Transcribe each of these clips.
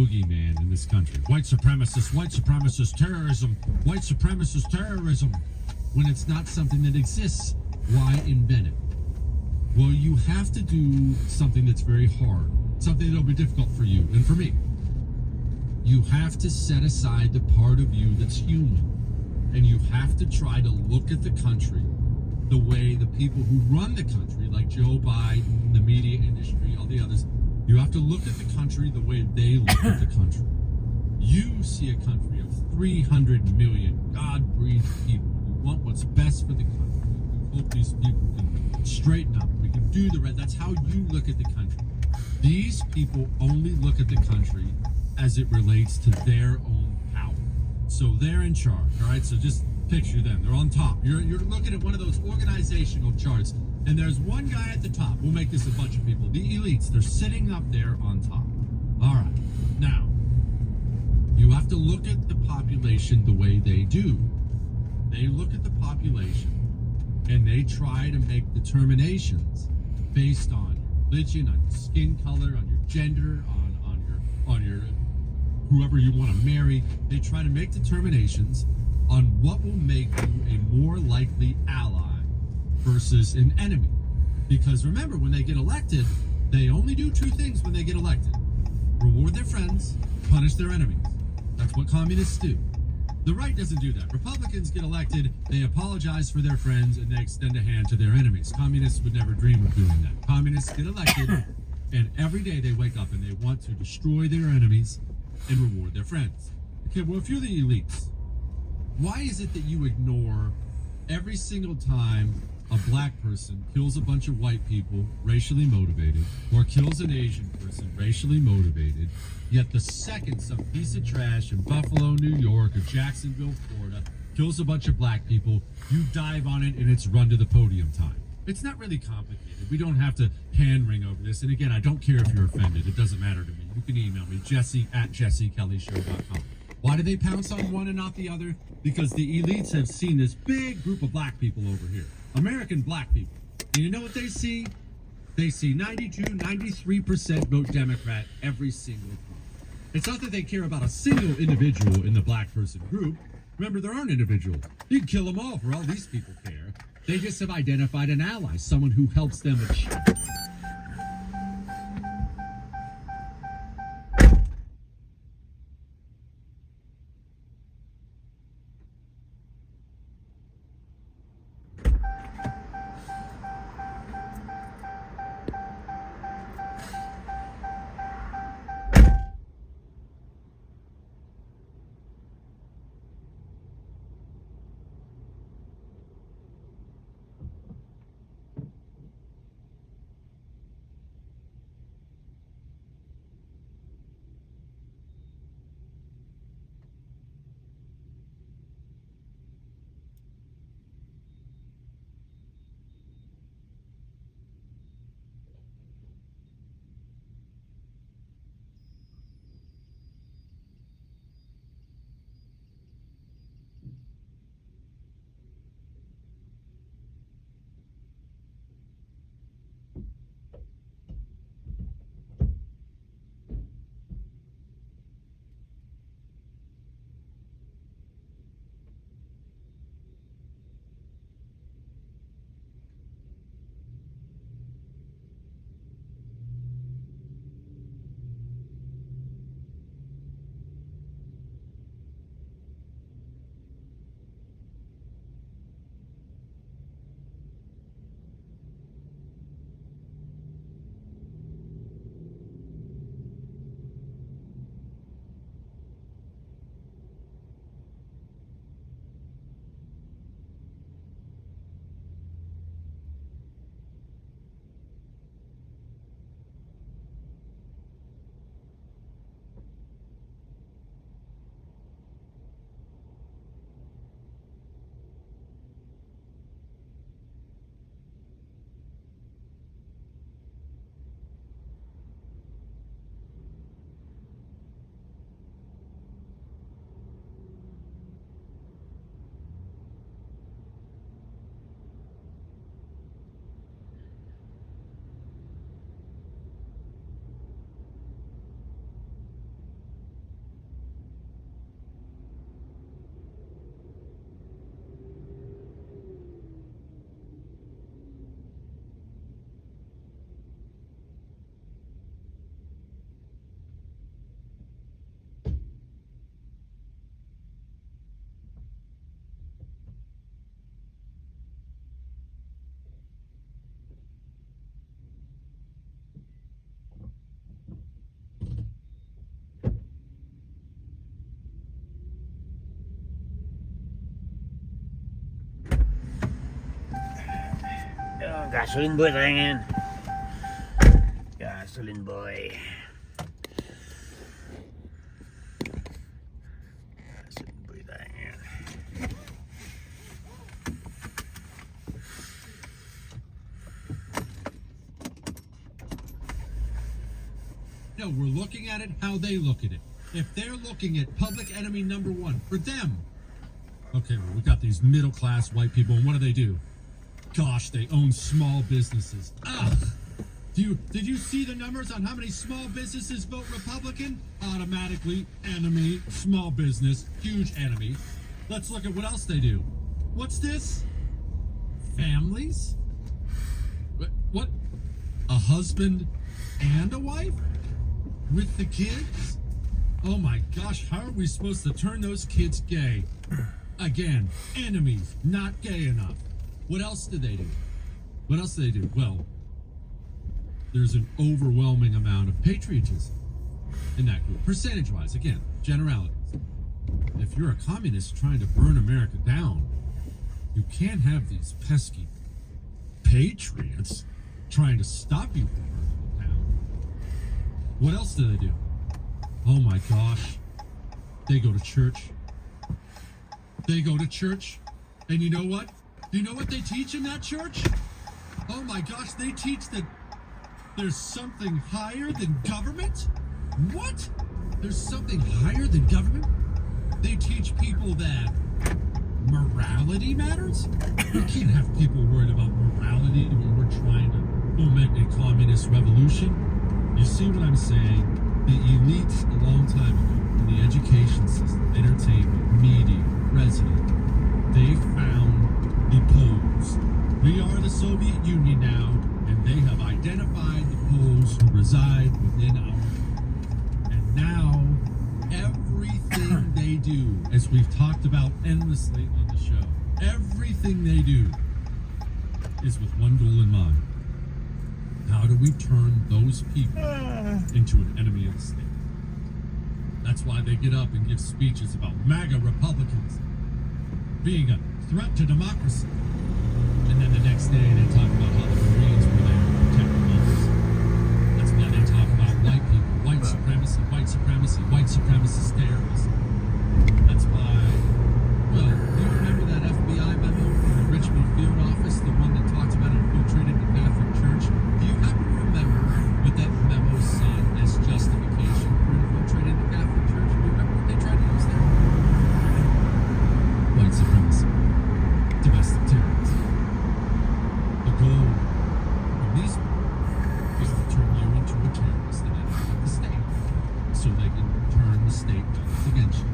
boogeyman in this country. White supremacist terrorism, white supremacist terrorism. When it's not something that exists, why invent it? Well, you have to do something that's very hard, something that'll be difficult for you and for me. You have to set aside the part of you that's human, and you have to try to look at the country the way the people who run the country, like Joe Biden, the media industry, all the others, you have to look at the country the way they look at the country. You see a country of 300 million God-breathed people. You want what's best for the country. You hope these people can straighten up. We can do the right. That's how you look at the country. These people only look at the country as it relates to their own power. So they're in charge, all right? So just picture them. They're on top. You're looking at one of those organizational charts, and there's one guy at the top. We'll make this a bunch of people. The elites, they're sitting up there on top. All right. Now, you have to look at the population the way they do. They look at the population, and they try to make determinations based on religion, on your skin color, on your gender, on your whoever you want to marry. They try to make determinations on what will make you a more likely ally versus an enemy. Because remember, when they get elected, they only do two things when they get elected: reward their friends, punish their enemies. That's what communists do. The right doesn't do that. Republicans get elected, they apologize for their friends, and they extend a hand to their enemies. Communists would never dream of doing that. Communists get elected, and every day they wake up and they want to destroy their enemies and reward their friends. Okay, well, if you're the elites, why is it that you ignore every single time a black person kills a bunch of white people, racially motivated, or kills an Asian person, racially motivated, yet the second some piece of trash in Buffalo, New York, or Jacksonville, Florida, kills a bunch of black people, you dive on it and it's run to the podium time? It's not really complicated. We don't have to hand-wring over this. And again, I don't care if you're offended. It doesn't matter to me. You can email me, jesse@jessekellyshow.com. Why do they pounce on one and not the other? Because the elites have seen this big group of black people over here, American black people. And you know what they see? They see 92, 93% vote Democrat every single time. It's not that they care about a single individual in the black person group. Remember, there aren't individuals. You can kill them all for all these people care. They just have identified an ally, someone who helps them achieve. Gasoline boy tayo ngayon. Gasoline boy. Gasoline boy tayo ngayon. No, we're looking at it how they look at it. If they're looking at public enemy number one, for them, okay, well, we got these middle-class white people, and what do? Gosh, they own small businesses. Ugh! Did you see the numbers on how many small businesses vote Republican? Automatically, enemy, small business, huge enemy. Let's look at what else they do. What's this? Families? What? A husband and a wife? With the kids? Oh my gosh, how are we supposed to turn those kids gay? Again, enemies, not gay enough. What else do they do? Well, there's an overwhelming amount of patriotism in that group. Percentage-wise, again, generalities. If you're a communist trying to burn America down, you can't have these pesky patriots trying to stop you from burning it down. What else do they do? Oh my gosh. They go to church. And you know what? Do you know what they teach in that church? Oh my gosh, they teach that there's something higher than government? What? There's something higher than government? They teach people that morality matters? You can't have people worried about morality when we're trying to foment a communist revolution. You see what I'm saying? The elites a long time ago in the education system, entertainment, media, president, they found the Poles. We are the Soviet Union now, and they have identified the Poles who reside within our country. And now, everything they do, as we've talked about endlessly on the show, everything they do is with one goal in mind. How do we turn those people into an enemy of the state? That's why they get up and give speeches about MAGA Republicans being a threat to democracy. And then the next day they talk about how the Marines were there to protect the mothers. That's why they talk about white people, white supremacist terrorism. That's why, well, do you remember that FBI memo from the Richmond field office, the one that talks about infiltrating the Catholic Church? Do you happen to remember what that memo said as justification for infiltrating the Catholic Church? Do you remember what they tried to use there? White supremacy. Domestic terrorism. The goal of these people is to turn you into a terrorist and enemy of the state, so they can turn the state guns against you.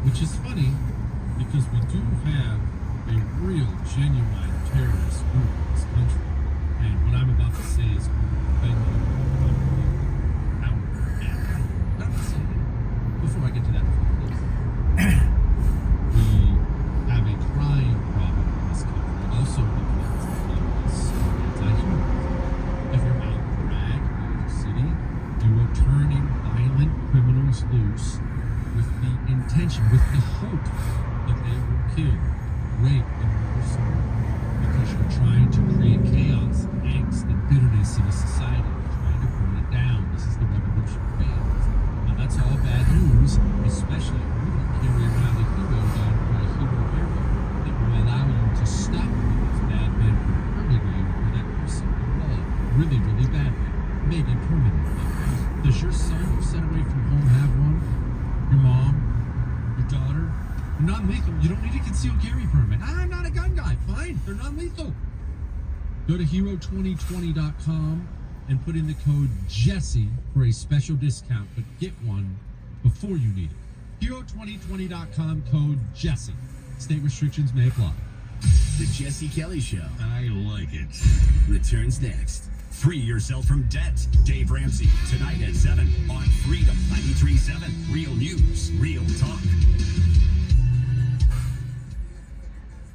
Which is funny, because we do have a real, genuine terrorist group in this country. And what I'm about to say is offending our but I'm not saying it. Before I get to that, we have a crime problem in this country. Also because the people is so anti-human. If you're out in Bragg, New York City, you are turning violent criminals loose with the intention, with the hope that they will kill, rape, and murder someone. Because you're trying to create chaos, angst, and bitterness in a society. You're trying to burn it down. This is the revolution phase. Now that's all bad news, especially if you don't carry around a hero gun or a hero arrow that will allow you to stop those bad men from hurting you or that person you love really, really badly, maybe permanently. Does your son who sent away from home have one? Your mom? Your daughter? They're non-lethal. You don't need a concealed carry permit. I'm not a gun guy. Fine. They're non-lethal. Go to hero2020.com and put in the code Jesse for a special discount, but get one before you need it. Hero2020.com code Jesse. State restrictions may apply. The Jesse Kelly Show. I like it. Returns next. Free yourself from debt. Dave Ramsey, tonight at 7 on Freedom 93.7. Real news, real talk.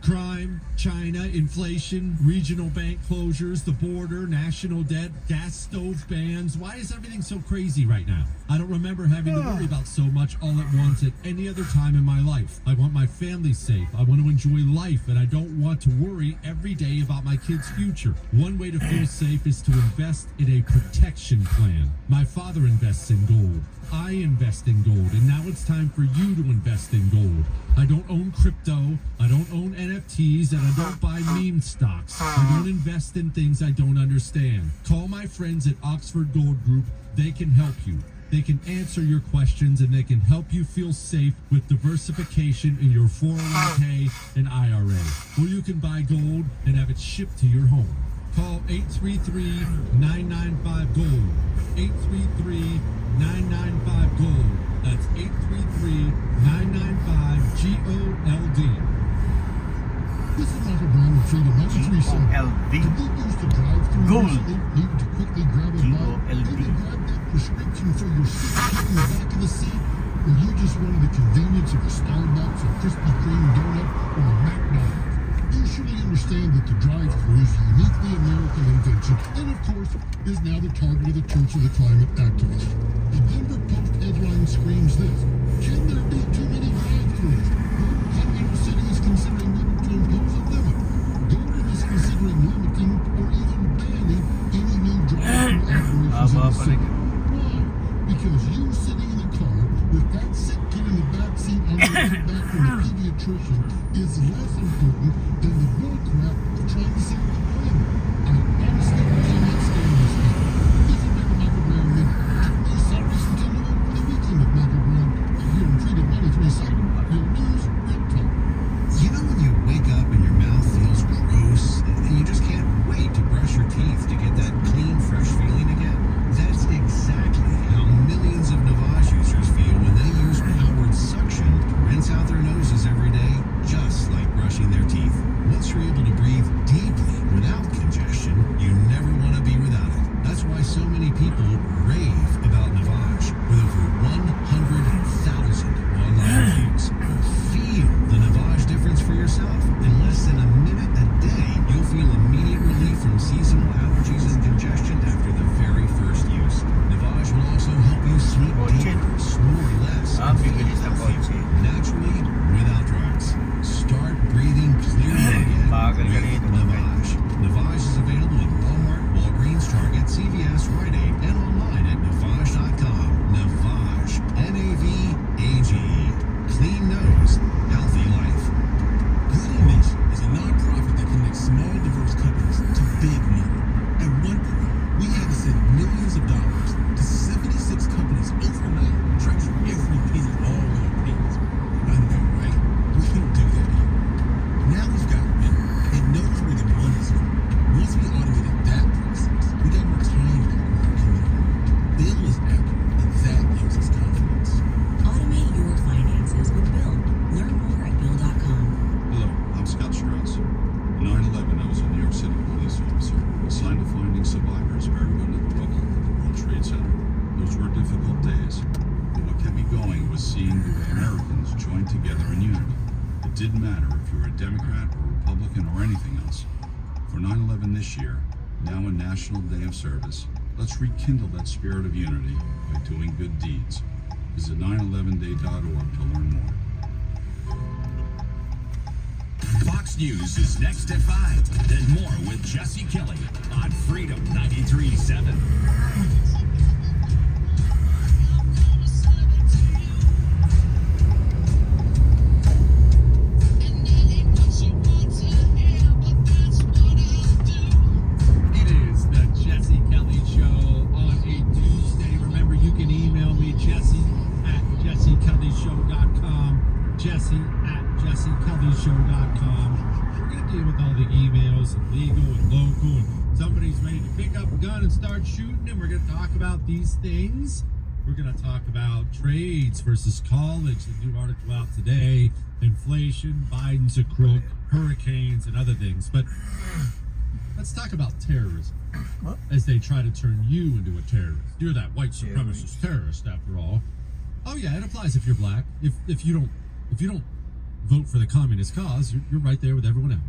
Crime crime, China, inflation, regional bank closures, the border, national debt, gas stove bans. Why is everything so crazy right now? I don't remember having to worry about so much all at once at any other time in my life. I want my family safe. I want to enjoy life, and I don't want to worry every day about my kids' future. One way to feel safe is to invest in a protection plan. My father invests in gold. I invest in gold, and now it's time for you to invest in gold. I don't own crypto, I don't own NFTs, and I don't buy meme stocks. I don't invest in things I don't understand. Call my friends at Oxford Gold Group. They can help you. They can answer your questions, and they can help you feel safe with diversification in your 401k and IRA. Or you can buy gold and have it shipped to your home. Call 833-995-GOLD. 833-995-GOLD. That's 833-995-GOLD. This is Michael Brown with Freedom 93.7. GOLD. The big news to drive through Gold. recently, need to quickly grab a bite, GOLD. maybe grab that prescription for your sick kid in the back of the seat, or you just wanted the convenience of a Starbucks, a Krispy Kreme donut, or a McDonald's. You surely understand that the drive-thru is a uniquely American invention, and of course, is now the target of the Church of the Climate activists. The Denver Post headline screams this: can there be too many drive-thrus? Colorado City is considering whether to impose a limit. Golden is considering limiting or even banning any new drive-thru operations in the city. Why? Because you sitting in the car with that sick kid in the back seat on your way back from the pediatrician is less important than the bull crap of trying to save the planet. I honestly cannot stand this stuff. This is Michael Brown Minute. Please stop listening to New Over the Weekend with Michael Brown here on Freedom 93.7. Your news, real talk. You know when you wake up and your mouth feels gross and you just can't wait to brush your teeth to get that clean, fresh feeling again? That's exactly how millions of Navage users feel when they use powered suction to rinse out their noses every day, just like brushing their teeth. Once you're able to breathe deeply without congestion, you never want to be without it. That's why so many people rave about Navage, with over 100,000 online reviews. Feel the Navage difference for yourself. In less than a minute a day, you'll feel immediate relief from seasonal allergies and congestion after the very first use. Navage will also help you sleep deeper, snore less, and feel healthier, naturally, without drugs. Start breathing clearly again with Navage. Navage is available at Walmart, Walgreens, Target, CVS, Rite Aid, and online at Navage.com. Navage. N-A-V-A-G-E. Clean nose, healthy life. Good Image is a non-profit that connects small, diverse companies to big money. At one point, we had to send millions of dollars to 76 companies overnight, treasure every penny all in our pens. I know, right? We don't do that here. Now we've got Bill. It knows where the money's going. Once we automated that process, we got more time back with our community. Bill is accurate, and that gives us confidence. Automate your finances with Bill. Learn more at Bill.com. Hello, I'm Scott Strauss. 9/11, I was a New York City police officer assigned to finding survivors buried under the rubble of the World Trade Center. Those were difficult days, but what kept me going was seeing the way Americans joined together in unity. It didn't matter if you were a Democrat or Republican or anything else. For 9/11 this year, now a National Day of Service, let's rekindle that spirit of unity by doing good deeds. Visit 911day.org to learn more. Fox News is next at 5. Then more with Jesse Kelly on Freedom 93.7. It is the Jesse Kelly Show on a Tuesday. Remember, you can email me, jesse@jessekellyshow.com. jesse@jessekellyshow.com. We're going to deal with all the emails, and legal and local, and somebody's ready to pick up a gun and start shooting, and we're going to talk about these things. We're going to talk about trades versus college, the new article out today, inflation, Biden's a crook, hurricanes, and other things. But let's talk about terrorism, as they try to turn you into a terrorist. You're that white supremacist terrorist, after all. Oh yeah, it applies if you're black. If you don't vote for the communist cause, you're right there with everyone else.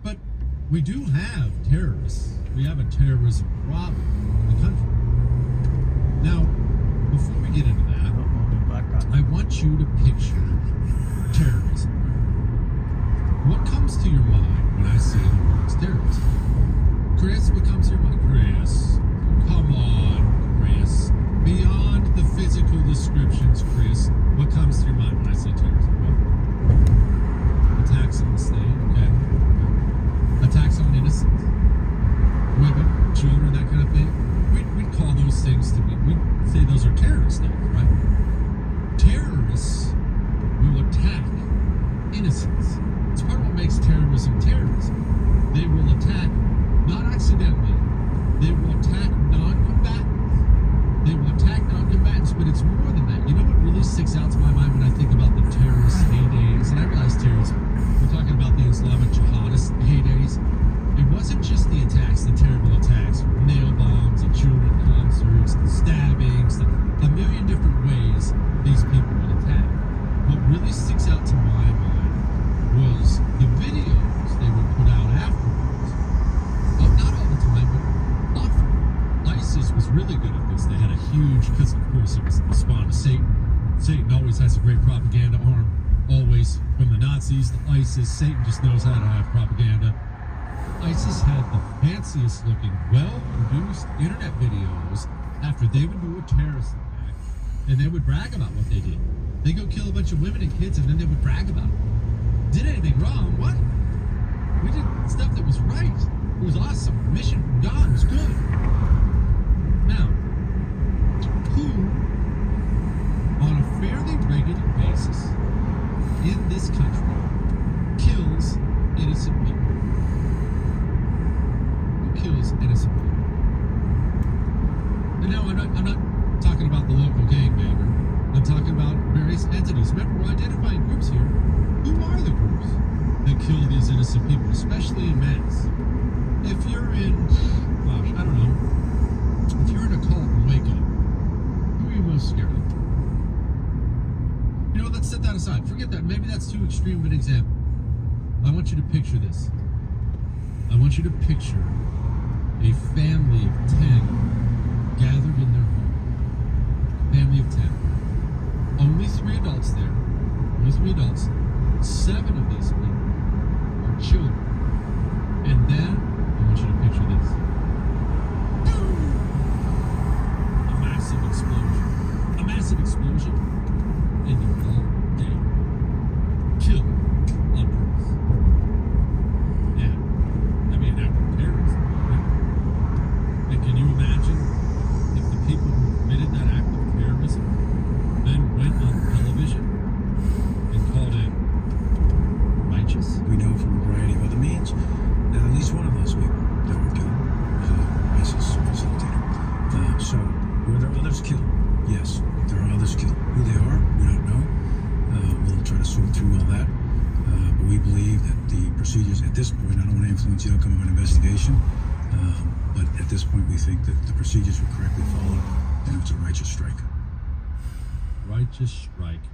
But we do have terrorists. We have a terrorism problem in the country. Now, before we get into that, I want you to picture terrorism. What comes to your mind when I say the words terrorism? Chris, what comes to your mind? Chris, come on, Chris. Beyond the physical descriptions, Chris, what comes to your mind when I say terrorism? Well, attacks on the state, okay. Attacks on innocents, women, children, that kind of thing. We'd call those things to be, we'd say those are terrorist acts, right? Terrorists will attack innocents. It's part of what makes terrorism terrorism. They will attack, not accidentally, they will attack non-combatants. They will attack non-combatants, but it's more than that. You know what really sticks out to my mind when I think about the terrorist heydays? And I realize terrorism, we're talking about the Islamic jihadist heydays. It wasn't just the attacks, the terrible attacks, nail bombs, the children concerts, the stabbings, a million different ways these people would attack. What really sticks out to my mind was the videos they would put out afterwards. Not all the time, but often. ISIS was really good at this. They had a huge, because of course it was the spawn of Satan. Satan always has a great propaganda arm, always. From the Nazis to ISIS, Satan just knows how to have propaganda. ISIS had the fanciest looking, well-produced internet videos after they would do a terrorist attack, and they would brag about what they did. They go kill a bunch of women and kids, and then they would brag about it. Did anything wrong? What? We did stuff that was right. It was awesome. The mission from God was good. Now, who, on a fairly regular basis, in this country, kills innocent people? Kills innocent people. And now I'm not talking about the local gangbanger. I'm talking about various entities. Remember, we're identifying groups here. Who are the groups that kill these innocent people, especially in mass? If you're in, gosh, I don't know. If you're in a cult in Waco, who are you most scared of? You know, let's set that aside. Forget that. Maybe that's too extreme of an example. I want you to picture this. I want you to picture a family of 10 gathered in their home. Family of 10. Only 3 adults there. Only 3 adults. 7 of these people are children. And then, I want you to picture this. A massive explosion. A massive explosion. And you're all dead. Killed on purpose. Yeah. I mean, that was terrorism. And can you imagine if the people who committed that act of terrorism then went on television and called it righteous? We know from a variety of other means that at least one of those people that were killed was an ISIS facilitator. So, were there others killed? Yes, there are others killed. Who they are, we don't know. We'll try to sort through all that. But we believe that the procedures at this point, I don't want to influence the outcome of an investigation, but at this point we think that the procedures were correctly followed and it was a righteous strike. Righteous strike.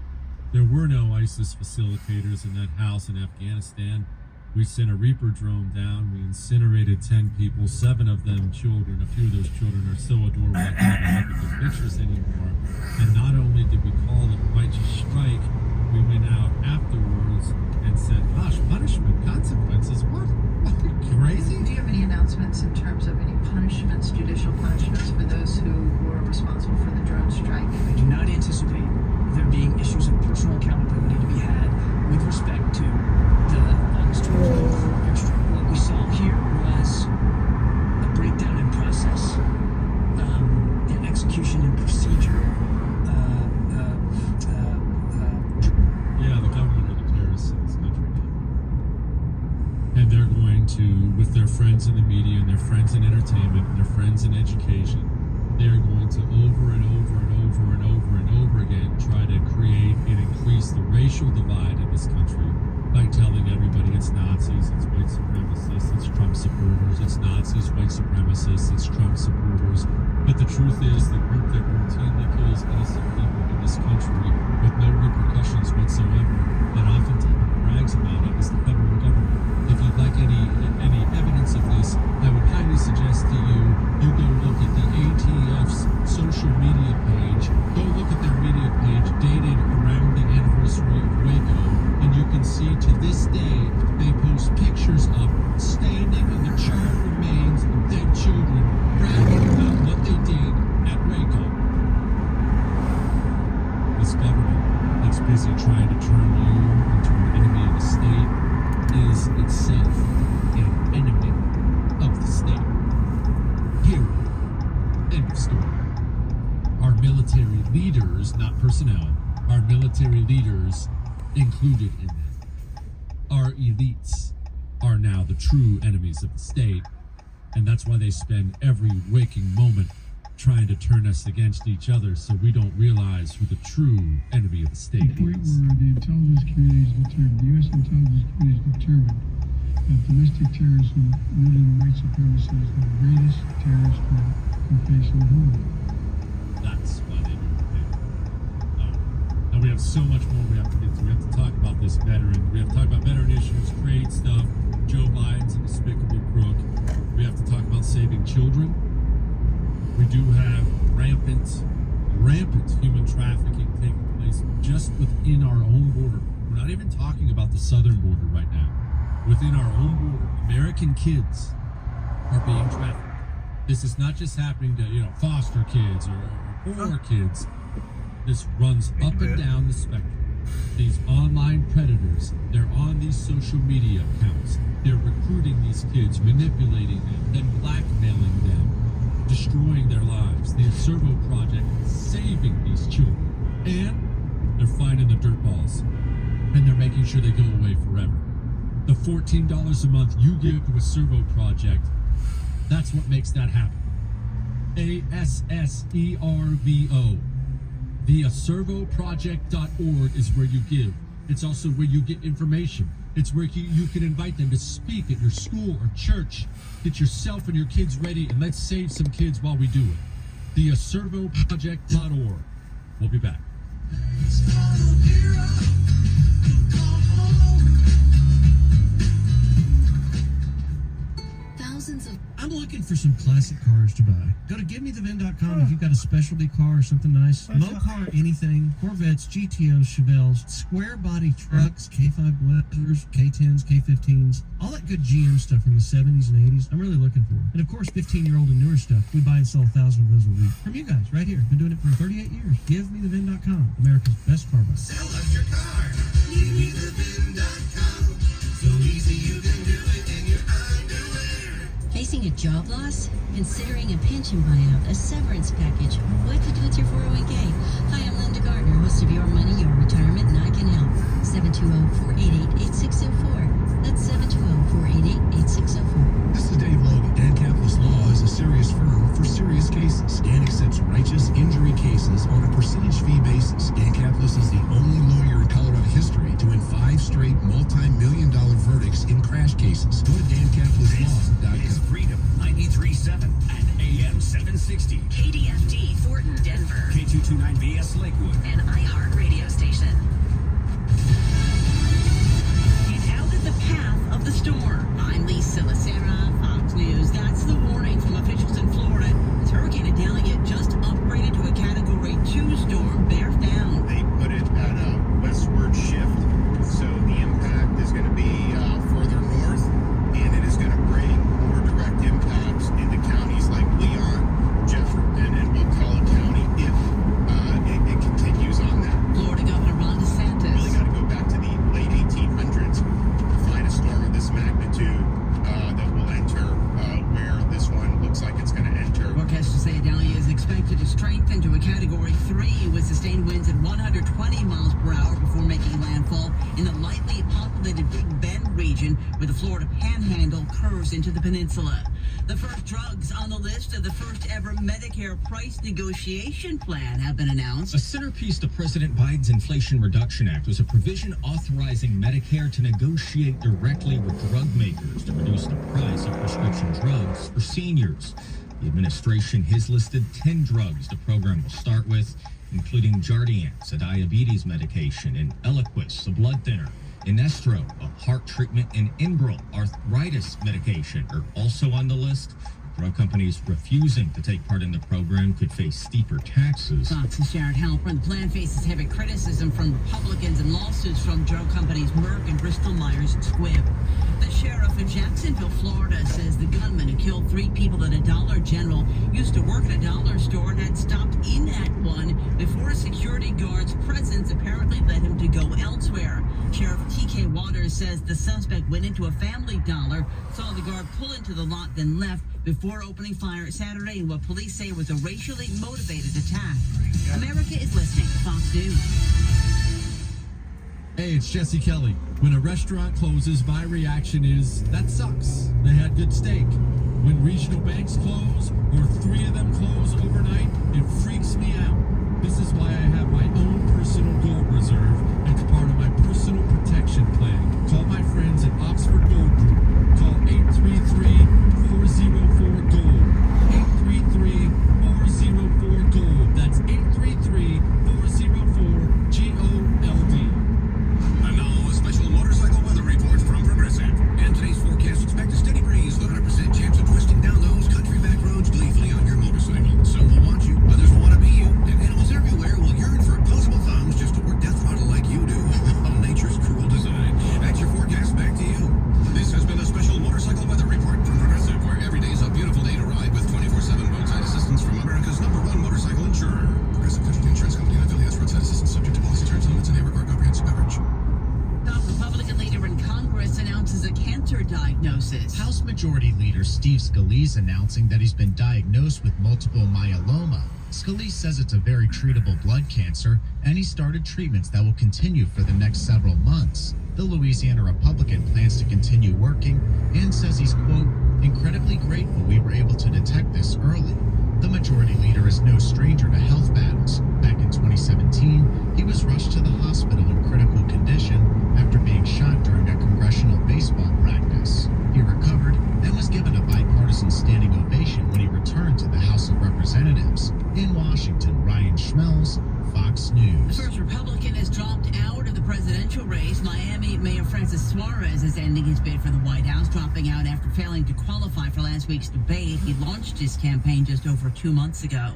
There were no ISIS facilitators in that house in Afghanistan. We sent a Reaper drone down. We incinerated 10 people, 7 of them children. A few of those children are so adorable I can't even look at the pictures anymore. And not only did we call it a righteous strike, we went out afterwards and said, gosh, punishment, consequences, what? Are you crazy? Do you have any announcements in terms of any punishments, judicial punishments for those who were responsible for the drone strike? I do not anticipate there being issues of personal accountability to be had with respect to the August 2024 airstrike. What we saw here was a breakdown in process, in execution and procedure. Yeah, the government are the terrorists in this country now. And they're going to, with their friends in the media and their friends in entertainment and their friends in education, they're going to over and over and over and over and over again try to create and increase the racial divide in this country by telling everybody it's Nazis, it's white supremacists, it's Trump supporters, it's Nazis, white supremacists, it's Trump supporters. But the truth is, the group that routinely kills innocent people in this country with no repercussions whatsoever, that that's busy trying to turn you into an enemy of the state is itself an enemy of the state. Period. End of story. Our military leaders, not personnel, our military leaders included in that. Our elites are now the true enemies of the state, and that's why they spend every waking moment trying to turn us against each other so we don't realize who the true enemy of the state The point is. where the intelligence community is determined, the U.S. intelligence community is determined that domestic terrorism rooted in white supremacy is the greatest terrorist threat we're facing in the world. That's why they do it. And we have so much more we have to get to. We have to talk about this veteran. We have to talk about veteran issues, trade stuff, Joe Biden's a despicable crook. We have to talk about saving children. We do have rampant human trafficking taking place just within our own border. We're not even talking about the southern border right now. Within our own border, American kids are being trafficked. This is not just happening to, foster kids or poor kids. This runs up and down the spectrum. These online predators, they're on these social media accounts. They're recruiting these kids, manipulating them, then blackmailing them, destroying their lives. The Acervo Project is saving these children. And they're finding the dirtballs. And they're making sure they go away forever. The $14 a month you give to Acervo Project, that's what makes that happen. ASSERVO. The AcervoProject.org is where you give. It's also where you get information. It's where you can invite them to speak at your school or church. Get yourself and your kids ready, and let's save some kids while we do it. The AcervoProject.org. We'll be back. I'm looking for some classic cars to buy. Go to GiveMeTheVin.com if you've got a specialty car or something nice. Mopar, anything. Corvettes, GTOs, Chevelles, square body trucks, K5 Blazers, K10s, K15s, all that good GM stuff from the 70s and 80s. I'm really looking for. And of course, 15-year-old and newer stuff. We buy and sell 1,000 of those a week. From you guys, right here. Been doing it for 38 years. GiveMeTheVin.com, America's best car buyer. Sell us your car. GiveMeTheVin.com. So easy you can do it in your underwear. Facing a job loss? Considering a pension buyout, a severance package, what to do with your 401k? Hi, I'm Linda Gardner, host of Your Money, Your Retirement, and I can help. 720-488-8604. That's 720-488-8604. This is Dave Logan. Dan Capitalist Law is a serious firm for serious cases. Dan accepts righteous injury cases on a percentage fee basis. Dan Capitalist is the only lawyer in Colorado history to win 5 straight multi-million-dollar verdicts in crash cases. Go to DanCapitalistLaw.com. This is Freedom 93.7 and AM 760. KDFD, Thornton, Denver. K229BS Lakewood. An iHeart radio station. Get out of the path of the storm. I'm Lisa Lacera, Fox News. That's the warning from officials in Florida as Hurricane Idalia just upgraded to a Category 2 storm bears down. They put it at a westward shift, so the impact is going to be further north, and it is going to bring more direct impacts into counties like Leon, Jefferson, and McCulloch County if it continues on that. Florida Governor Ron DeSantis. Really got to go back to the late 1800s to find a storm of this magnitude that will enter where this one looks like it's going to enter. Forecasters say Idalia is expected to strengthen to a Category 3 with sustained winds at 120 miles per hour before making landfall in the lightly populated Big Bend region where the Florida Panhandle curves into the peninsula. The first drugs on the list of the first ever Medicare price negotiation plan have been announced. A centerpiece to President Biden's Inflation Reduction Act was a provision authorizing Medicare to negotiate directly with drug makers to reduce the price of prescription drugs for seniors. The administration has listed 10 drugs the program will start with, including Jardiance, a diabetes medication, and Eliquis, a blood thinner. Inestro, a heart treatment, and Enbrel, arthritis medication, are also on the list. Drug companies refusing to take part in the program could face steeper taxes. Fox's Jared Halpern. The plan faces heavy criticism from Republicans and lawsuits from drug companies Merck and Bristol Myers Squibb. The sheriff in Jacksonville, Florida, says the gunman who killed 3 people at a Dollar General used to work at a dollar store and had stopped in at one before a security guard's presence apparently led him to go elsewhere. Sheriff T.K. Waters says the suspect went into a Family Dollar, saw the guard pull into the lot, then left before opening fire Saturday in what police say was a racially motivated attack. America is listening to Fox News. Hey, it's Jesse Kelly. When a restaurant closes, my reaction is, that sucks. They had good steak. When regional banks close, or 3 of them close overnight, it freaks me out. This is why I have my own personal gold reserve. It's part of my personal protection plan. Call my friends at Oxford Gold Group. Call 833-404-GOLD. 833-404-GOLD. That's 833-404-GOLD. And now, a special motorcycle weather report from Progressive. And today's forecast expect a steady breeze with a 100% chance of twisting down those country back roads gleefully on your motorcycle. Some will want you, others will want to be you, and animals everywhere will yearn for opposable thumbs just to work death throttle like you do. Nature's cruel design. That's your forecast. Back to you. This has been a special motorcycle weather report from Progressive, where every day is a beautiful day to ride with 24/7 roadside assistance from America's #1 motorcycle insurer. Progressive Casualty Insurance Company and affiliates. Roadside assistance subject to policy terms, limits, and required comprehensive coverage. Top Republican leader in Congress announces a cancer diagnosis. House Majority Leader Steve Scalise announcing that he's been diagnosed with multiple myeloma. Scalise says it's a very treatable blood cancer, and he started treatments that will continue for the next several months. The Louisiana Republican plans to continue working and says he's, quote, incredibly grateful we were able to detect this early. The Majority Leader is no stranger to health battles. Back in 2017, he was rushed to the hospital in critical condition after being shot during a congressional baseball practice. He recovered and was given a bipartisan standing ovation when he returned to the House of Representatives. In Washington, Ryan Schmelz, Fox The News. first Republican has dropped out of the presidential race. Miami Mayor Francis Suarez is ending his bid for the White House, dropping out after failing to qualify for last week's debate. He launched his campaign just over 2 months ago.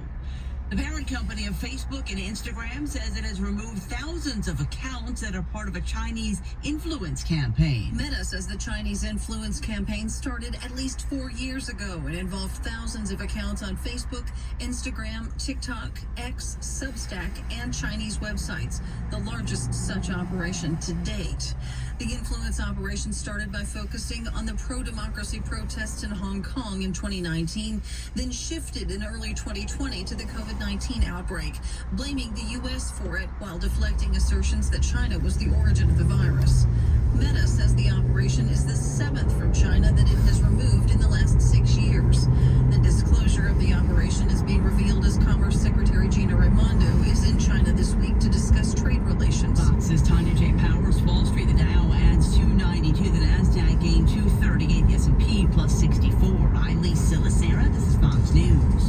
The parent company of Facebook and Instagram says it has removed thousands of accounts that are part of a Chinese influence campaign. Meta says the Chinese influence campaign started at least 4 years ago. It involved thousands of accounts on Facebook, Instagram, TikTok, X, Substack, and Chinese websites, the largest such operation to date. The influence operation started by focusing on the pro-democracy protests in Hong Kong in 2019, then shifted in early 2020 to the COVID-19 outbreak, blaming the U.S. for it while deflecting assertions that China was the origin of the virus. Meta says the operation is the 7th from China that it has removed in the last 6 years. The disclosure of the operation is being revealed as Commerce Secretary Gina Raimondo is in China this week to discuss trade relations. Fox's Tanya J. Powers, Wall Street, the Dow adds 292, the NASDAQ gained 238, the S&P plus 64. I'm Lisa Lacera, this is Fox News.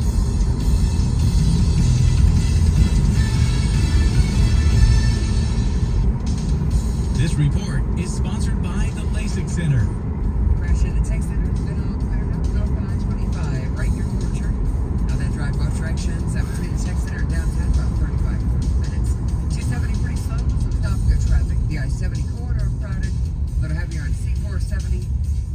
This report is sponsored by the LASIK Center. Crash in the tech center, then all cleared up, off on I-25, right near Torture. Now then drive both directions, that between the tech center and downtown, about 35 minutes. 270 pretty slow, some stop and go traffic. The I-70 corridor crowded, a little heavier on C-470,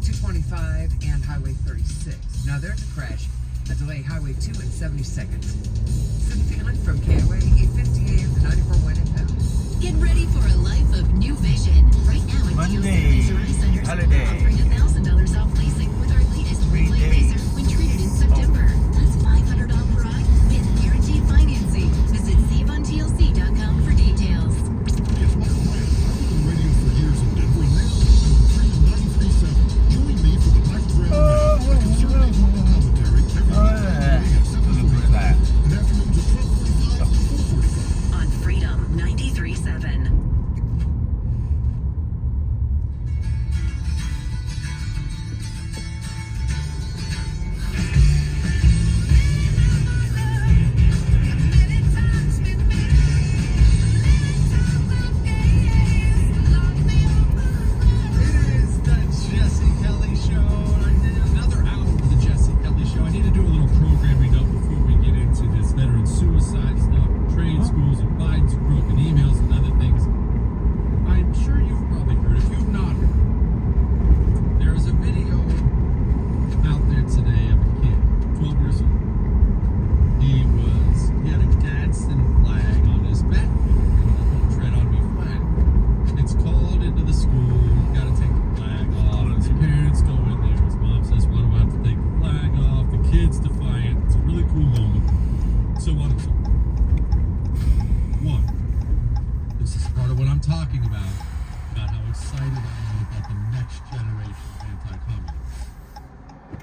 225, and Highway 36. Now there's a crash, a delay Highway 2 and 72nd. Cynthia Phelan from KOA, 850 AM to 94 Win FM. Get ready for a life of new vision. Right now at Monday. DOC Laser Centers, Holiday. offering $1,000 off LASIK with our latest Replay Laser when treated in September. That's $500 per eye with guaranteed financing. Visit SaveOnTLC.com for details. It's Michael Ryan. I've been on radio for years in Denver, and now I'm on 93.7. Join me for the Black Thread Now, a conservative local commentary every weekday morning at 7:45 and afternoons at 12:45 to 4:45. On Freedom 93.7. Suicide stuff, trade schools, and Biden's broken emails and other things. talking about how excited I am about the next generation of anti-communists.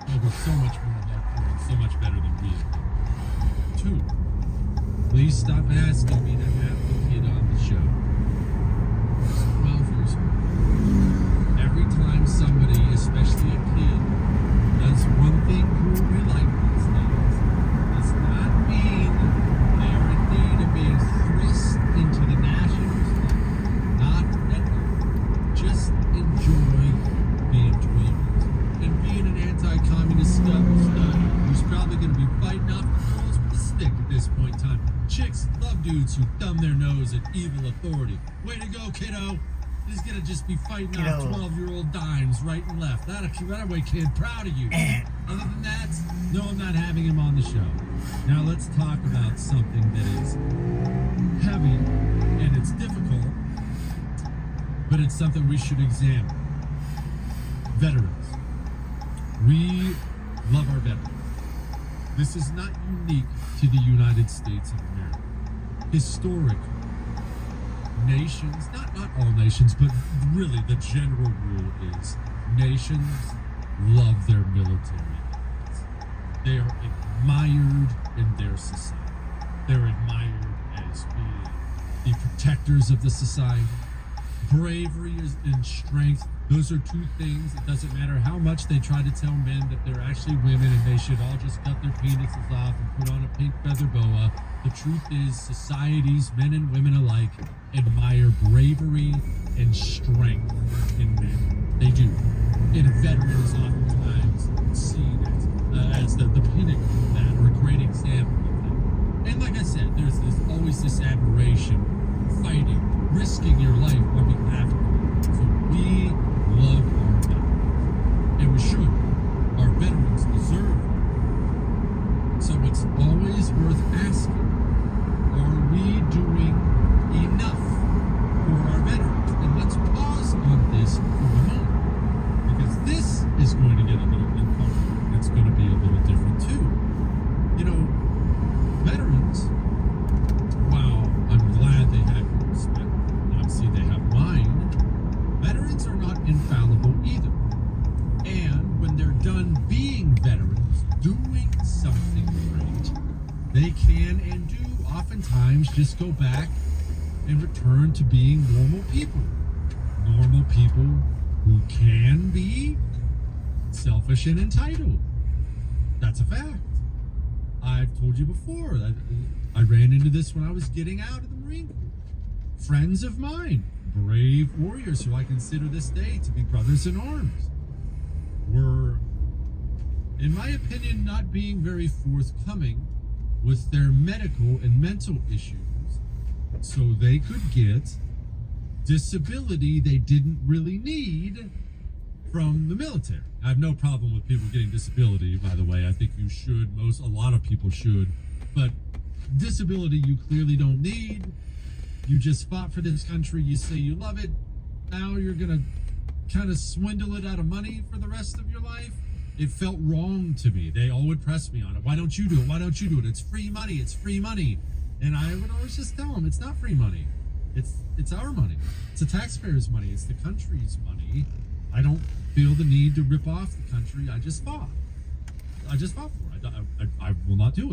Oh, we're so much more hardcore and so much better than we are. 2, please stop asking me to have the kid on the show. He's 12 years old. Every time somebody, especially a kid, does one thing we like these days, does not mean they are in need of being thrust into the nationalist life. Not at all. Just enjoy being 12 years old and being an anti-communist stud who's probably going to be fighting off the girls with a stick at this point in time. Chicks love dudes who thumb their nose at evil authority. Way to go, kiddo. He's gonna just be fighting off 12-year-old dimes right and left. That way, kid, proud of you. Other than that, no, I'm not having him on the show. Now let's talk about something that is heavy and it's difficult, but it's something we should examine. Veterans. We love our veterans. This is not unique to the United States of America. Historically, nations, not all nations, but really the general rule is nations love their military. They are admired in their society. They're admired as being the protectors of the society. Bravery and strength, those are 2 things. It doesn't matter how much they try to tell men that they're actually women and they should all just cut their penises off and put on a pink feather boa. The truth is, societies, men and women alike, admire bravery and strength in men. They do. And a veteran is oftentimes seen as the pinnacle of that, or a great example of that. And like I said, there's always this admiration, fighting, risking your life on behalf of them. So we love our veterans. And we should. Our veterans deserve it. So it's always worth asking, are we doing enough for our veterans? And let's pause on this for a moment, because this is going to get a little uncomfortable. It's going to be a little different too. You know, veterans, while I'm glad they have your respect, obviously they have mine, veterans are not infallible either. And when they're done being veterans, doing something great, they can and do oftentimes just go back and return to being normal people. Normal people who can be selfish and entitled. That's a fact. I've told you before that I ran into this when I was getting out of the Marine Corps. Friends of mine, brave warriors who I consider this day to be brothers in arms, were, in my opinion, not being very forthcoming with their medical and mental issues, so they could get disability they didn't really need from the military. I have no problem with people getting disability, by the way. I think you should. A lot of people should. But disability you clearly don't need. You just fought for this country. You say you love it. Now you're going to kind of swindle it out of money for the rest of your life. It felt wrong to me. They all would press me on it. Why don't you do it? Why don't you do it? It's free money. It's free money. And I would always just tell them, it's not free money. It's our money. It's the taxpayers' money. It's the country's money. I don't feel the need to rip off the country. I just fought for it. I will not do it.